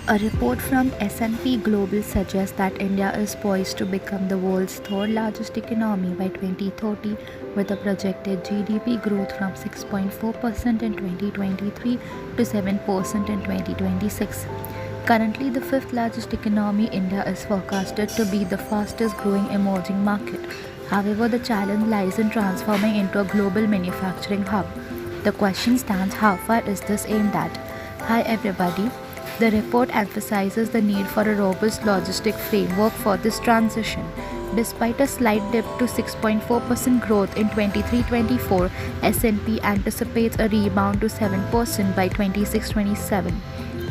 A report from S&P Global suggests that India is poised to become the world's third largest economy by 2030, with a projected GDP growth from 6.4% in 2023 to 7% in 2026. Currently, the fifth largest economy, India is forecasted to be the fastest growing emerging market. However, the challenge lies in transforming into a global manufacturing hub. The question stands, how far is this aimed at? Hi everybody. The report emphasizes the need for a robust logistic framework for this transition. Despite a slight dip to 6.4% growth in 23-24, S&P anticipates a rebound to 7% by 26-27.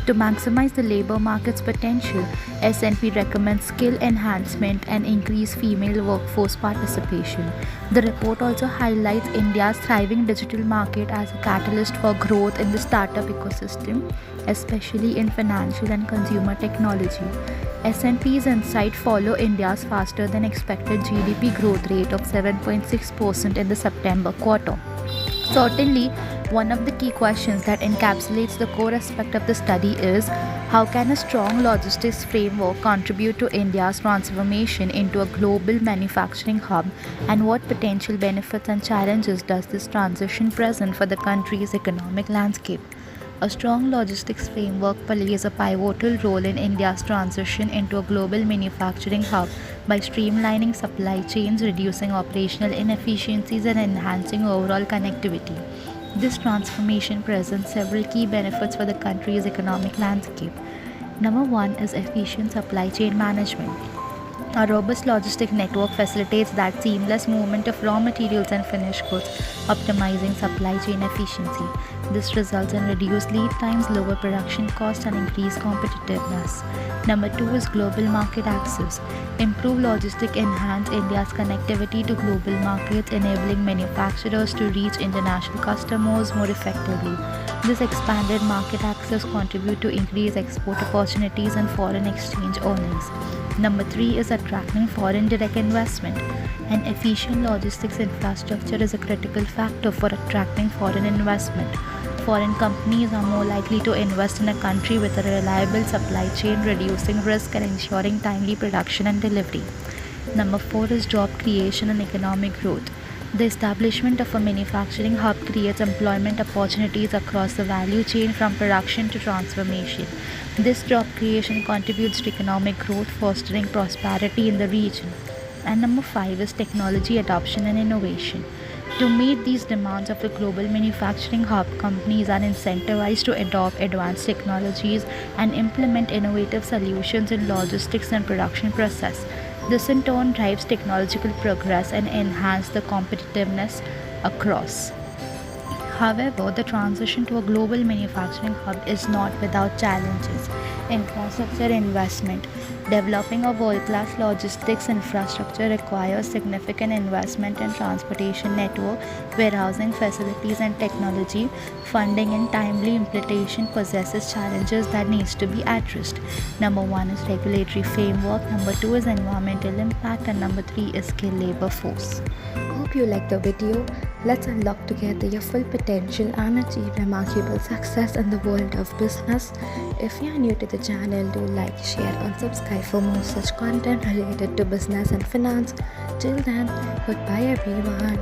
To maximize the labor market's potential, S&P recommends skill enhancement and increased female workforce participation. The report also highlights India's thriving digital market as a catalyst for growth in the startup ecosystem, especially in financial and consumer technology. S&P's insights follow India's faster than expected GDP growth rate of 7.6% in the September quarter. Certainly, one of the key questions that encapsulates the core aspect of the study is, how can a strong logistics framework contribute to India's transformation into a global manufacturing hub, and what potential benefits and challenges does this transition present for the country's economic landscape? A strong logistics framework plays a pivotal role in India's transition into a global manufacturing hub by streamlining supply chains, reducing operational inefficiencies, and enhancing overall connectivity. This transformation presents several key benefits for the country's economic landscape. Number one is efficient supply chain management. A robust logistic network facilitates that seamless movement of raw materials and finished goods, optimizing supply chain efficiency. This results in reduced lead times, lower production costs, and increased competitiveness. Number two is global market access. Improved logistics enhance India's connectivity to global markets, enabling manufacturers to reach international customers more effectively. This expanded market access contributes to increased export opportunities and foreign exchange earnings. Number three is attracting foreign direct investment. An efficient logistics infrastructure is a critical factor for attracting foreign investment. Foreign companies are more likely to invest in a country with a reliable supply chain, reducing risk and ensuring timely production and delivery. Number four is job creation and economic growth. The establishment of a manufacturing hub creates employment opportunities across the value chain from production to transformation. This job creation contributes to economic growth, fostering prosperity in the region. And number five is technology adoption and innovation. To meet these demands of the global manufacturing hub, companies are incentivized to adopt advanced technologies and implement innovative solutions in logistics and production process. This in turn drives technological progress and enhances the competitiveness across. However, the transition to a global manufacturing hub is not without challenges. Infrastructure investment. Developing a world-class logistics infrastructure requires significant investment in transportation network, warehousing facilities, and technology. Funding and timely implementation possesses challenges that needs to be addressed. Number one is regulatory framework, number two is environmental impact, and number three is skilled labor force. Hope you liked the video. Let's unlock together your full potential and achieve remarkable success in the world of business. If you are new to the channel, do like, share, and subscribe for more such content related to business and finance. Till then, goodbye everyone.